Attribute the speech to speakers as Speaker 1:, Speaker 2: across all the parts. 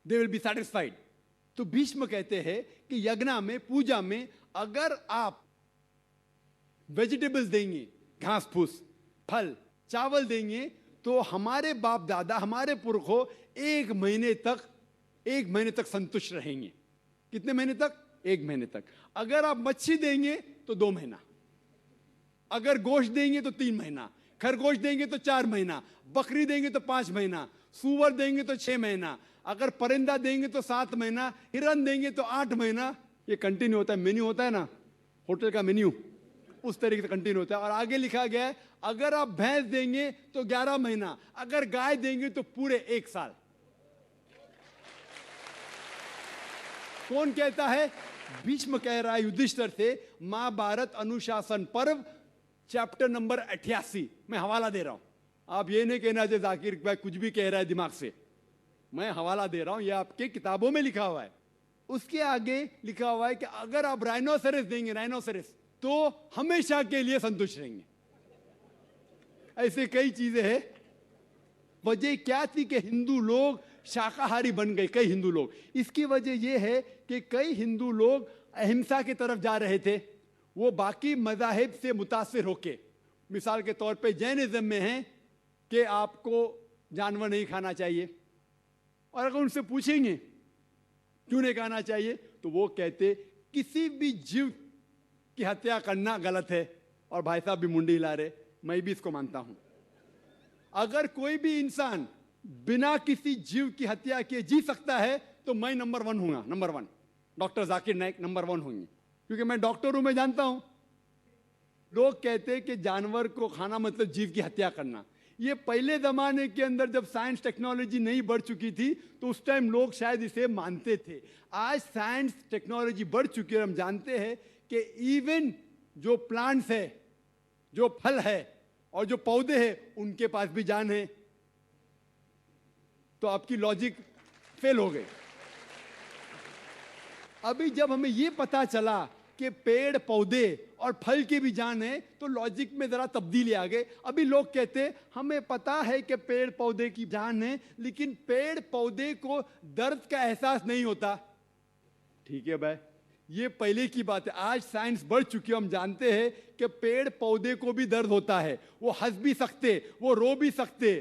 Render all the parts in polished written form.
Speaker 1: They will be satisfied. तो भीष्म कहते हैं कि यज्ञ में, पूजा में अगर आप वेजिटेबल्स देंगे, घास फूस, फल, चावल देंगे, तो हमारे बाप दादा, हमारे पुरखों 1 महीने तक संतुष्ट रहेंगे। कितने महीने तक? 1 महीने तक। अगर आप मच्छी देंगे तो 2 महीना, अगर गोश्त देंगे तो 3 महीना, खरगोश देंगे तो 4 महीना, बकरी देंगे तो 5 महीना, सूअर देंगे तो 6 महीना, अगर परिंदा देंगे तो 7 महीना, हिरन देंगे तो 8 महीना। ये कंटिन्यू होता है, मेन्यू होता है ना, होटल का मेन्यू, उस तरीके से कंटिन्यू होता है। और आगे लिखा गया है अगर आप भैंस देंगे तो 11 महीना, अगर गाय देंगे तो पूरे 1 साल। कौन कहता है? भीष्म कह रहा है युधिष्ठिर से, महाभारत अनुशासन पर्व चैप्टर नंबर 88। मैं हवाला दे रहा हूं, आप ये नहीं कहना चाहिए जाकिर भाई कुछ भी कह रहा है दिमाग से, मैं हवाला दे रहा हूं, ये आपके किताबों में लिखा हुआ है। उसके आगे लिखा हुआ है कि अगर आप राइनोसेरस देंगे, राइनोसेरस, तो हमेशा के लिए संतुष्ट रहेंगे। ऐसे कई चीजें हैं। वजह क्या थी कि हिंदू लोग शाकाहारी बन गए, कई हिंदू लोग। इसकी वजह यह है कि कई हिंदू लोग अहिंसा की तरफ जा रहे थे, वो बाकी मज़ाहिब से मुतासिर होके, मिसाल के तौर पे जैनिज्म में है कि आपको जानवर नहीं खाना चाहिए, और अगर उनसे पूछेंगे क्यों नहीं खाना चाहिए, तो वो कहते किसी भी जीव की हत्या करना गलत है। और भाई साहब भी मुंडी हिला रहे, मैं भी इसको मानता हूं। अगर कोई भी इंसान बिना किसी जीव की हत्या किए जी सकता है तो मैं नंबर 1 हूंगा, number 1। Doctor Zakir Naik number 1 होंगे, क्योंकि मैं डॉक्टर हूं, मैं जानता हूं। लोग कहते हैं कि जानवर को खाना मतलब जीव की हत्या करना। ये पहले जमाने के अंदर जब साइंस टेक्नोलॉजी नहीं बढ़ चुकी थी तो उस टाइम लोग शायद इसे मानते थे। आज साइंस टेक्नोलॉजी बढ़ चुकी है, हम जानते हैं कि इवन जो प्लांट्स है, जो फल है और जो पौधे हैं, उनके पास भी जान है। तो आपकी लॉजिक फेल हो गई। अभी जब हमें यह पता चला कि पेड़ पौधे और फल की भी जान है, तो लॉजिक में जरा तब्दीली आ गई। अभी लोग कहते हैं हमें पता है कि पेड़ पौधे की जान है, लेकिन पेड़ पौधे को दर्द का एहसास नहीं होता। ठीक है भाई, ये पहले की बात है। आज साइंस बढ़ चुकी है, हम जानते हैं कि पेड़ पौधे को भी दर्द होता है। वो हंस भी सकते, वो रो भी सकते,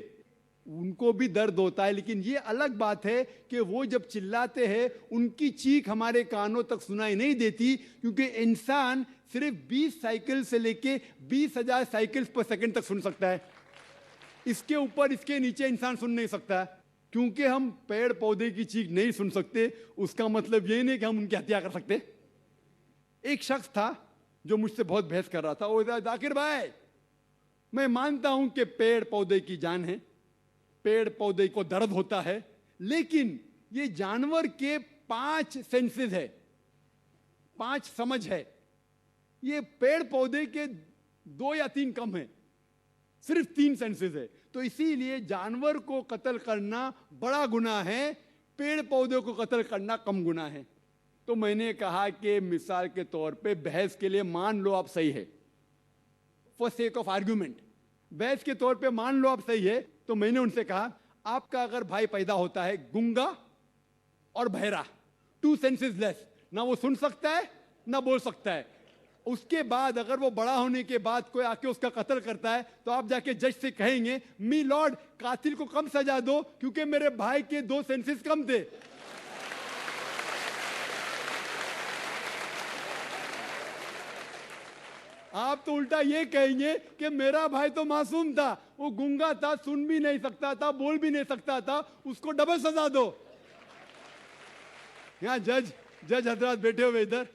Speaker 1: उनको भी दर्द होता है। लेकिन ये अलग बात है कि वो जब चिल्लाते हैं उनकी चीख हमारे कानों तक सुनाई नहीं देती, क्योंकि इंसान सिर्फ 20 साइकिल से लेके 20,000 साइकिल पर सेकंड तक सुन सकता है। इसके ऊपर, इसके नीचे इंसान सुन नहीं सकता। क्योंकि हम पेड़ पौधे की चीख नहीं सुन सकते, उसका मतलब ये नहीं कि हम उनकी हत्या कर सकते। एक शख्स था जो मुझसे बहुत बहस कर रहा था। वो जाकिर भाई, मैं मानता हूं कि पेड़ पौधे की जान है, पेड़ पौधे को दर्द होता है, लेकिन ये जानवर के 5 सेंसेस है, 5 समझ है, ये पेड़ पौधे के 2 या 3 कम है, सिर्फ 3 सेंसेस है। तो इसीलिए जानवर को कत्ल करना बड़ा गुनाह है, पेड़ पौधे को कत्ल करना कम गुनाह है। तो मैंने कहा कि मिसाल के तौर पे बहस के लिए मान लो आप सही है, फॉर सेक ऑफ आर्ग्यूमेंट, बहस के तौर पे मान लो आप सही है। तो मैंने उनसे कहा आपका अगर भाई पैदा होता है गूंगा और बहरा, 2 सेंसेस लेस, ना वो सुन सकता है ना बोल सकता है, उसके बाद अगर वो बड़ा होने के बाद कोई आके उसका कत्ल करता है तो आप जाके जज से कहेंगे मी लॉर्ड, कातिल को कम सजा दो क्योंकि मेरे भाई के 2 सेंसेस कम थे। आप तो उल्टा ये कहेंगे कि मेरा भाई तो मासूम था, वो गूंगा था, सुन भी नहीं सकता था, बोल भी नहीं सकता था, उसको डबल सजा दो। यहां जज हजरत बैठे हुए इधर।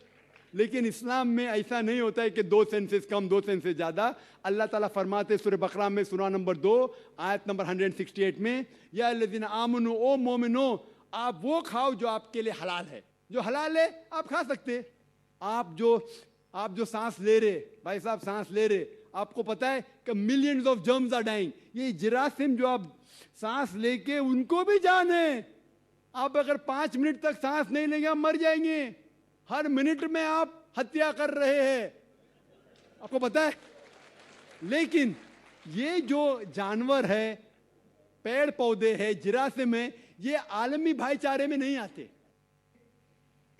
Speaker 1: लेकिन इस्लाम में ऐसा नहीं होता है कि 2 सेंसेस कम 2 सेंसेस ज्यादा। अल्लाह ताला फरमाते सूरह बकरा में सूरा नंबर 2 आयत नंबर 168 में, या अल्लज़ीना आमनू, ओ मोमिनो, आप वो खाओ जो आपके लिए हलाल है। जो हलाल है आप खा सकते। आप जो सांस ले रहे, भाई साहब सांस ले रहे, आपको पता है कि millions of germs are dying. ये जरासीम जो आप सांस लेके, उनको भी जान है। आप अगर 5 मिनट तक सांस नहीं लेंगे आप मर जाएंगे। हर मिनट में आप हत्या कर रहे हैं, आपको पता है। लेकिन ये जो जानवर है, पेड़ पौधे है, जरासीम है, ये आलमी भाईचारे में नहीं आते।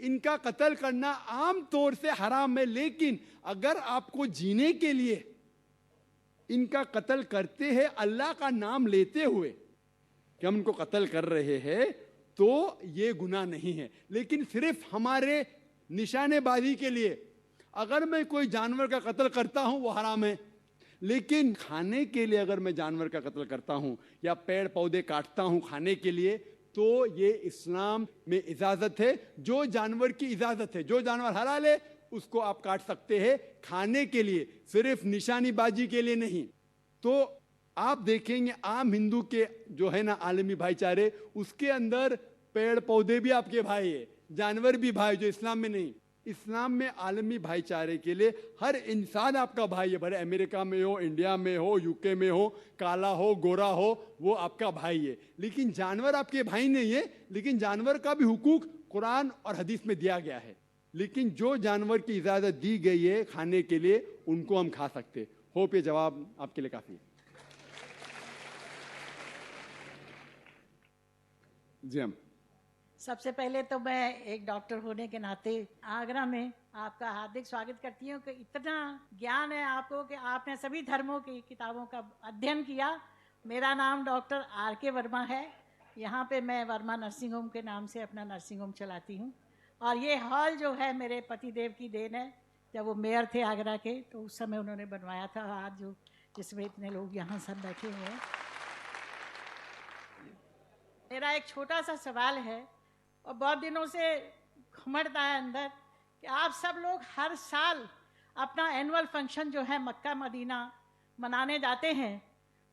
Speaker 1: इनका कत्ल करना आम तौर से हराम है, लेकिन अगर आपको जीने के लिए इनका कत्ल करते हैं अल्लाह का नाम लेते हुए कि हम इनको कत्ल कर रहे हैं, तो ये गुनाह नहीं है। लेकिन सिर्फ हमारे निशानेबाजी के लिए अगर मैं कोई जानवर का कत्ल करता हूं वो हराम है, लेकिन खाने के लिए अगर मैं जानवर का कत्ल करता हूं या पेड़ पौधे काटता हूं खाने के लिए, तो ये इस्लाम में इजाजत है। जो जानवर की इजाजत है, जो जानवर हलाल है, उसको आप काट सकते हैं खाने के लिए, सिर्फ निशानीबाजी के लिए नहीं। तो आप देखेंगे आम हिंदू के जो है ना आलमी भाईचारे, उसके अंदर पेड़ पौधे भी आपके भाई है, जानवर भी भाई, जो इस्लाम में नहीं। इस्लाम में आलमी भाईचारे के लिए हर इंसान आपका भाई है, भले अमेरिका में हो, इंडिया में हो, यूके में हो, काला हो, गोरा हो, वो आपका भाई है। लेकिन जानवर आपके भाई नहीं है, लेकिन जानवर का भी हुकूक कुरान और हदीस में दिया गया है। लेकिन जो जानवर की इजाजत दी गई है खाने के लिए, उनको हम खा सकते। होप ये जवाब आपके लिए काफी है। जी हम
Speaker 2: सबसे पहले तो मैं एक डॉक्टर होने के नाते आगरा में आपका हार्दिक स्वागत करती हूँ कि इतना ज्ञान है आपको कि आपने सभी धर्मों की किताबों का अध्ययन किया। मेरा नाम डॉक्टर R.K. वर्मा है। यहाँ पे मैं वर्मा नर्सिंग होम के नाम से अपना नर्सिंग होम चलाती हूँ, और ये हॉल जो है मेरे पतिदेव की देन है। जब वो मेयर थे आगरा के, तो उस समय उन्होंने बनवाया था, आज जो जिसमें इतने लोग यहाँ सब बैठे हुए हैं। मेरा एक छोटा सा सवाल है और बहुत दिनों से घुमड़ता है अंदर कि आप सब लोग हर साल अपना एनुअल फंक्शन जो है मक्का मदीना मनाने जाते हैं,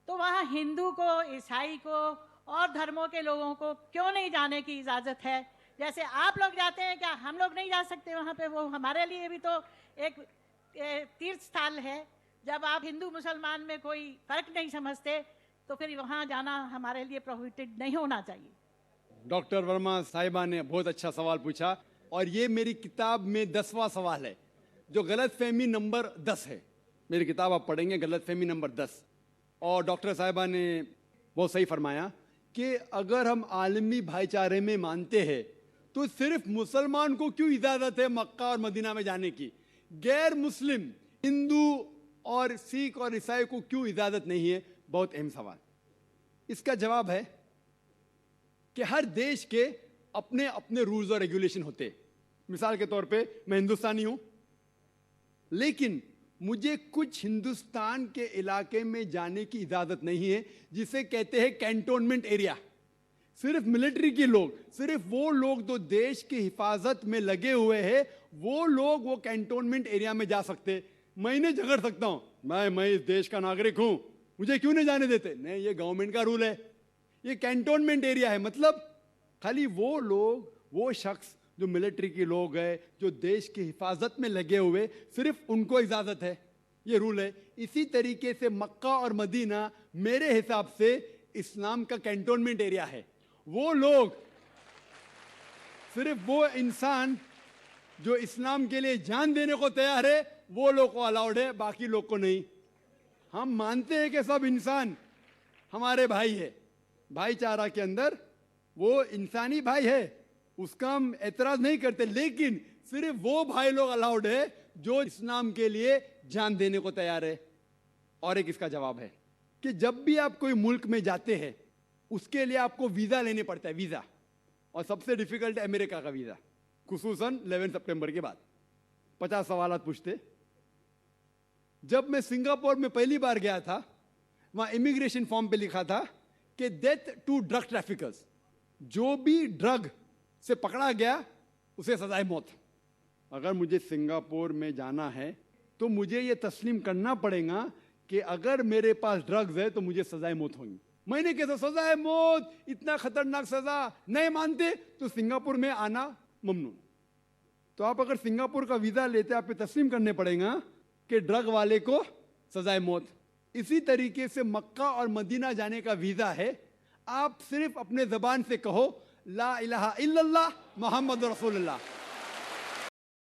Speaker 2: तो वहाँ हिंदू को, ईसाई को और धर्मों के लोगों को क्यों नहीं जाने की इजाज़त है? जैसे आप लोग जाते हैं, क्या हम लोग नहीं जा सकते वहाँ पे? वो हमारे लिए भी तो एक तीर्थ स्थल है। जब आप हिंदू मुसलमान में कोई फ़र्क नहीं समझते, तो फिर वहाँ जाना हमारे लिए प्रोहिबिटेड नहीं होना चाहिए।
Speaker 1: डॉक्टर वर्मा साहिबा ने बहुत अच्छा सवाल पूछा, और ये मेरी किताब में 10वां सवाल है, जो गलतफहमी नंबर 10 है। मेरी किताब आप पढ़ेंगे, गलतफहमी नंबर 10। और डॉक्टर साहिबा ने बहुत सही फरमाया कि अगर हम आलमी भाईचारे में मानते हैं, तो सिर्फ मुसलमान को क्यों इजाज़त है मक्का और मदीना में जाने की? गैर मुस्लिम हिंदू और सिख और ईसाई को क्यों इजाज़त नहीं है? बहुत अहम सवाल। इसका जवाब है कि हर देश के अपने अपने रूल्स और रेगुलेशन होते। मिसाल के तौर पे मैं हिंदुस्तानी हूं, लेकिन मुझे कुछ हिंदुस्तान के इलाके में जाने की इजाजत नहीं है, जिसे कहते हैं कैंटोनमेंट एरिया। सिर्फ मिलिट्री के लोग, सिर्फ वो लोग जो देश की हिफाजत में लगे हुए हैं, वो लोग वो कैंटोनमेंट एरिया में जा सकते। मैं इन्हें झगड़ सकता हूं, मैं इस देश का नागरिक हूं, मुझे क्यों नहीं जाने देते? नहीं, ये गवर्नमेंट का रूल है। ये कैंटोनमेंट एरिया है, मतलब खाली वो लोग, वो शख्स जो मिलिट्री के लोग हैं, जो देश की हिफाजत में लगे हुए, सिर्फ उनको इजाजत है। ये रूल है। इसी तरीके से मक्का और मदीना मेरे हिसाब से इस्लाम का कैंटोनमेंट एरिया है। वो लोग, सिर्फ वो इंसान जो इस्लाम के लिए जान देने को तैयार है, वो लोग को अलाउड है, बाकी लोग को नहीं। हम मानते हैं कि सब इंसान हमारे भाई है, भाईचारा के अंदर वो इंसानी भाई है, उसका हम एतराज नहीं करते, लेकिन सिर्फ वो भाई लोग अलाउड है जो इस्लाम के लिए जान देने को तैयार है। और एक इसका जवाब है कि जब भी आप कोई मुल्क में जाते हैं, उसके लिए आपको वीज़ा लेने पड़ता है, वीज़ा। और सबसे डिफिकल्ट है अमेरिका का वीज़ा, खुसूसन 11 सितंबर के बाद। 50 सवाल पूछते। जब मैं सिंगापुर में पहली बार गया था, वहाँ इमिग्रेशन फॉर्म पे लिखा था कि डेथ टू ड्रग ट्रैफिकर्स, जो भी ड्रग से पकड़ा गया उसे सजाए मौत। अगर मुझे सिंगापुर में जाना है तो मुझे ये तस्लीम करना पड़ेगा कि अगर मेरे पास ड्रग्स है तो मुझे सजाए मौत होगी। मैंने कैसे सजाए मौत, इतना खतरनाक सजा नहीं मानते तो सिंगापुर में आना ममनू। तो आप अगर सिंगापुर का वीजा लेते, आप पे तस्लीम करने पड़ेगा कि ड्रग वाले को सजाए मौत। इसी तरीके से मक्का और मदीना जाने का वीजा है। आप सिर्फ अपने जबान से कहो ला इलाहा इल्लल्लाह मुहम्मद रसूलुल्लाह,